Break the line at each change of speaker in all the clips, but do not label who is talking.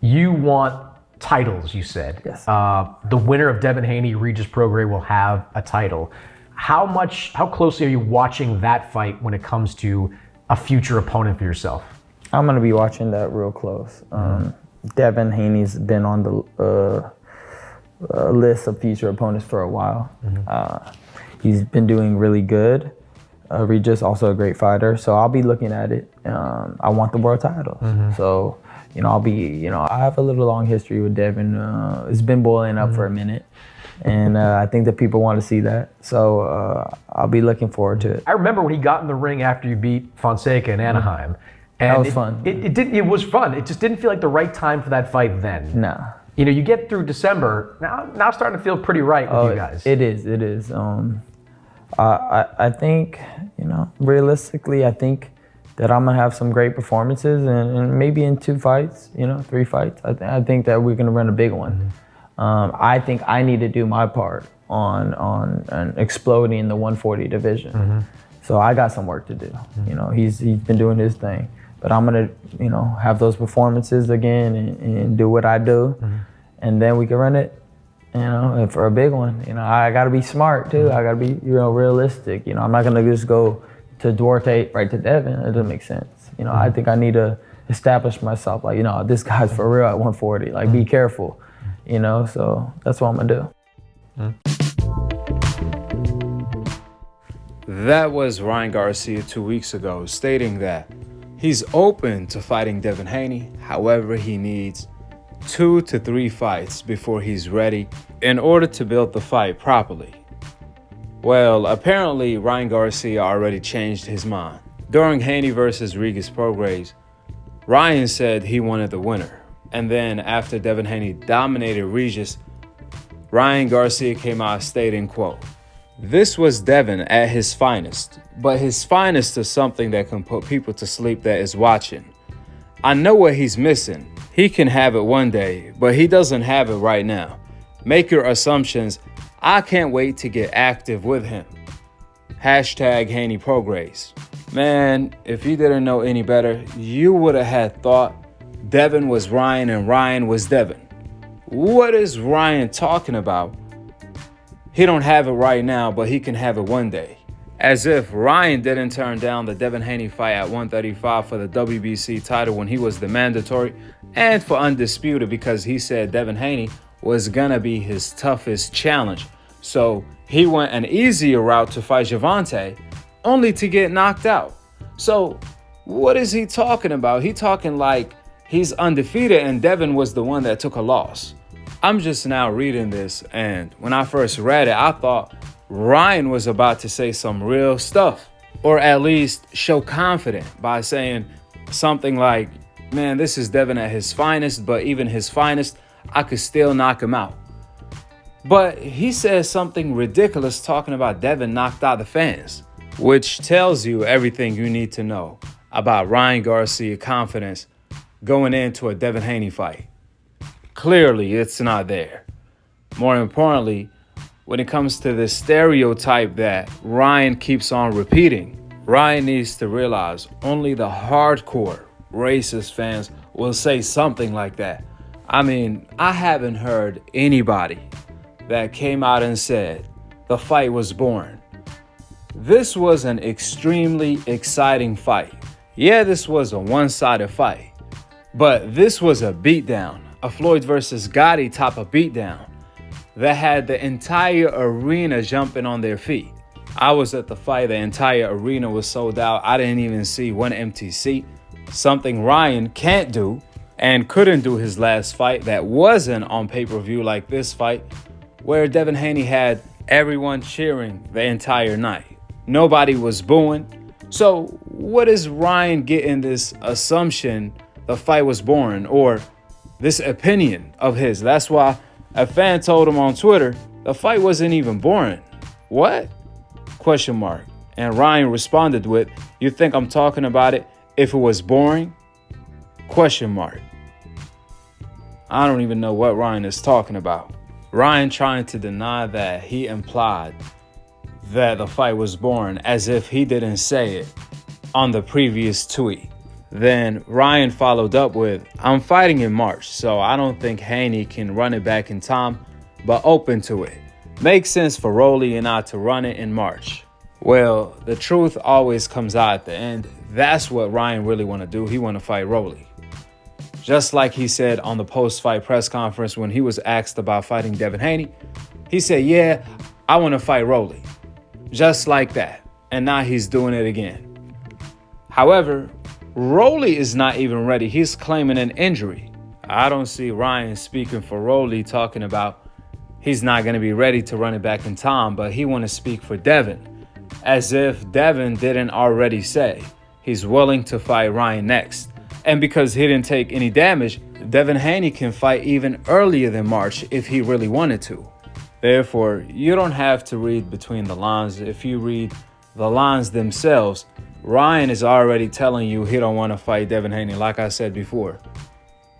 You want titles, you said.
Yes.
The winner of Devin Haney, Regis Prograis, will have a title. How closely are you watching that fight when it comes to a future opponent for yourself?
I'm going to be watching that real close. Devin Haney's been on the list of future opponents for a while. He's been doing really good. Regis also a great fighter, so I'll be looking at it. I want the world titles, so I have a little long history with Devin. It's been boiling up for a minute, and I think that people want to see that. So I'll be looking forward to it.
I remember when he got in the ring after you beat Fonseca in Anaheim. And
that was fun.
It was fun. It just didn't feel like the right time for that fight then.
No.
You get through December, now starting to feel pretty right with you guys.
It is. I think, realistically, I think that I'm gonna have some great performances, and maybe in 2 fights, 3 fights. I think that we're gonna run a big one. I think I need to do my part on exploding the 140 division. So I got some work to do. He's been doing his thing, but I'm gonna have those performances again and do what I do, and then we can run it. And for a big one, I got to be smart too. I got to be, realistic. I'm not gonna just go to Duarte right to Devin. It doesn't make sense. I think I need to establish myself. Like, this guy's for real at 140. Like, be careful. So that's what I'm gonna do.
That was Ryan Garcia 2 weeks ago, stating that he's open to fighting Devin Haney. However, he needs 2 to 3 fights before he's ready in order to build the fight properly. Well, apparently Ryan Garcia already changed his mind. During Haney versus Regis Prograis, Ryan said he wanted the winner. And then after Devin Haney dominated Regis, Ryan Garcia came out stating, quote, "This was Devin at his finest, but his finest is something that can put people to sleep that is watching. I know what he's missing. He can have it one day, but he doesn't have it right now. Make your assumptions. I can't wait to get active with him. Hashtag Haney Prograis." Man, if you didn't know any better, you would have had thought Devin was Ryan and Ryan was Devin. What is Ryan talking about? He don't have it right now, but he can have it one day. As if Ryan didn't turn down the Devin Haney fight at 135 for the WBC title when he was the mandatory and for undisputed, because he said Devin Haney was gonna be his toughest challenge. So he went an easier route to fight Gervonta, only to get knocked out. So what is he talking about? He talking like he's undefeated and Devin was the one that took a loss. I'm just now reading this, and when I first read it, I thought Ryan was about to say some real stuff, or at least show confidence by saying something like, man, this is Devin at his finest, but even his finest, I could still knock him out. But he says something ridiculous talking about Devin knocked out the fans, which tells you everything you need to know about Ryan Garcia's confidence going into a Devin Haney fight. Clearly, it's not there. More importantly, when it comes to the stereotype that Ryan keeps on repeating, Ryan needs to realize only the hardcore racist fans will say something like that. I mean, I haven't heard anybody that came out and said the fight was boring. This was an extremely exciting fight. Yeah, this was a one-sided fight, but this was a beatdown, a Floyd versus Gotti type of beatdown that had the entire arena jumping on their feet. I was at the fight, the entire arena was sold out. I didn't even see one empty seat, something Ryan can't do and couldn't do his last fight that wasn't on pay-per-view like this fight, where Devin Haney had everyone cheering the entire night. Nobody was booing. So what is Ryan getting this assumption the fight was boring, or this opinion of his? That's why a fan told him on Twitter, the fight wasn't even boring. What? Question mark. And Ryan responded with, you think I'm talking about it if it was boring? Question mark. I don't even know what Ryan is talking about. Ryan trying to deny that he implied that the fight was boring, as if he didn't say it on the previous tweet. Then Ryan followed up with, I'm fighting in March, so I don't think Haney can run it back in time, but open to it. Makes sense for Rolly and I to run it in March. Well, the truth always comes out at the end. That's what Ryan really want to do. He want to fight Rolly. Just like he said on the post-fight press conference when he was asked about fighting Devin Haney, he said, yeah, I want to fight Rolly. Just like that. And now he's doing it again. However, Rolly is not even ready. He's claiming an injury. I don't see Ryan speaking for Rolly talking about he's not going to be ready to run it back in time, but he want to speak for Devin, as if Devin didn't already say he's willing to fight Ryan next. And because he didn't take any damage, Devin Haney can fight even earlier than March if he really wanted to. Therefore, you don't have to read between the lines. If you read the lines themselves, Ryan is already telling you he don't want to fight Devin Haney. Like I said before,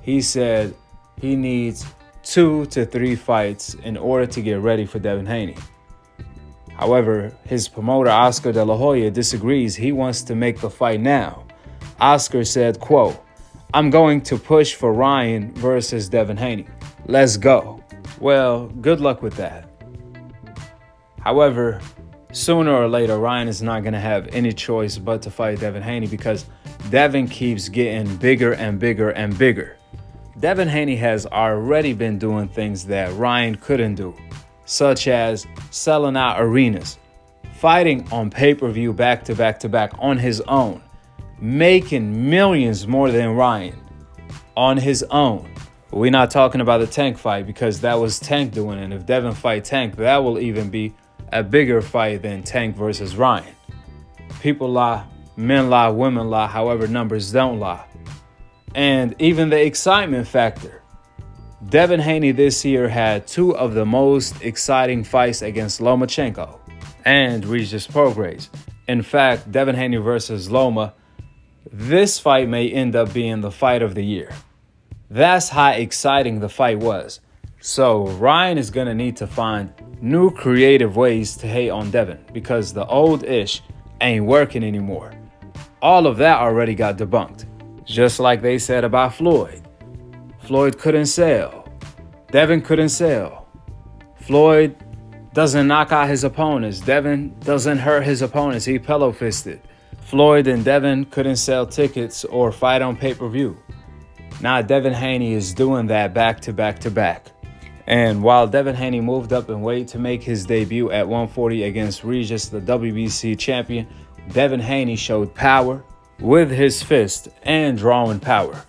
he said he needs 2 to 3 fights in order to get ready for Devin Haney. However, his promoter Oscar De La Hoya disagrees. He wants to make the fight now. Oscar said, quote, I'm going to push for Ryan versus Devin Haney. Let's go. Well, good luck with that. However, sooner or later, Ryan is not going to have any choice but to fight Devin Haney because Devin keeps getting bigger and bigger and bigger. Devin Haney has already been doing things that Ryan couldn't do, such as selling out arenas, fighting on pay-per-view back-to-back-to-back on his own, making millions more than Ryan on his own. We're not talking about the Tank fight because that was Tank doing it. And if Devin fight Tank, that will even be a bigger fight than Tank versus Ryan. People lie, men lie, women lie, however, numbers don't lie. And even the excitement factor. Devin Haney this year had 2 of the most exciting fights against Lomachenko and Regis Prograis. In fact, Devin Haney versus Loma, this fight may end up being the fight of the year. That's how exciting the fight was. So Ryan is going to need to find new creative ways to hate on Devin because the old ish ain't working anymore. All of that already got debunked. Just like they said about Floyd. Floyd couldn't sell. Devin couldn't sell. Floyd doesn't knock out his opponents. Devin doesn't hurt his opponents. He pillow fisted. Floyd and Devin couldn't sell tickets or fight on pay-per-view. Now Devin Haney is doing that back to back to back. And while Devin Haney moved up in weight to make his debut at 140 against Regis, the WBC champion, Devin Haney showed power with his fist and drawing power.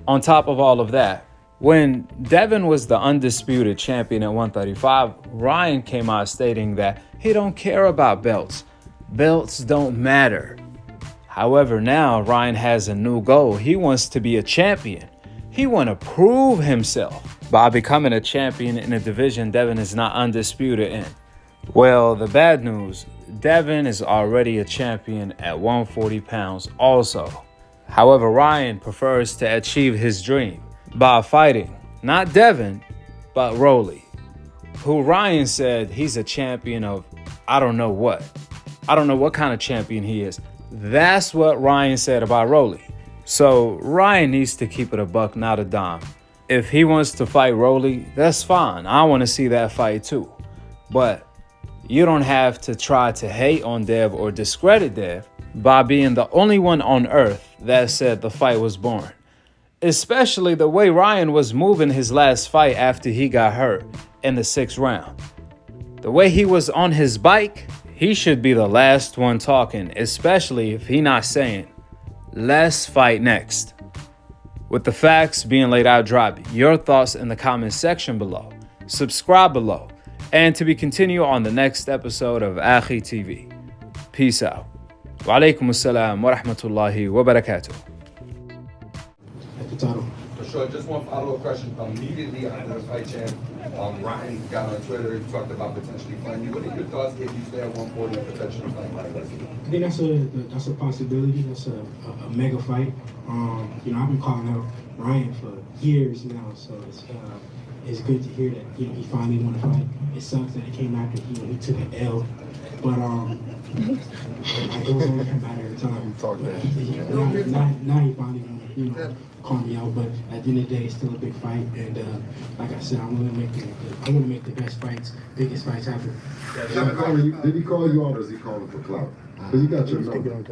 On top of all of that, when Devin was the undisputed champion at 135, Ryan came out stating that he don't care about belts. Belts don't matter. However, now Ryan has a new goal. He wants to be a champion. He want to prove himself by becoming a champion in a division Devin is not undisputed in. Well, the bad news, Devin is already a champion at 140 pounds also. However, Ryan prefers to achieve his dream by fighting not Devin, but Rolly, who Ryan said he's a champion of I don't know what. I don't know what kind of champion he is. That's what Ryan said about Rolly. So Ryan needs to keep it a buck, not a dime. If he wants to fight Rolly, that's fine. I want to see that fight too. But you don't have to try to hate on Dev or discredit Dev by being the only one on earth that said the fight was boring. Especially the way Ryan was moving his last fight after he got hurt in the 6th round. The way he was on his bike, he should be the last one talking, especially if he not saying, let's fight next. With the facts being laid out, drop your thoughts in the comment section below. Subscribe below. And to be continued on the next episode of Akhi TV. Peace out. Wa alaikum assalam wa rahmatullahi wa barakatuh.
sure. Just one follow-up question. Immediately after the fight, champ, Ryan got on Twitter. He talked about potentially fighting you. What are your thoughts if you stay at 140 and potentially fight Ryan Garcia?
I think that's a possibility. That's a mega fight. You know, I've been calling out Ryan for years now, so it's good to hear that he finally won a fight. It sucks that it came after he took an L, but it was only a matter of time. Now he finally gonna call me out, but at the end of the day, it's still a big fight, and like I said, I'm gonna make the best fights, biggest fights happen.
Did he call you out or is he calling for clout? Because he got your number.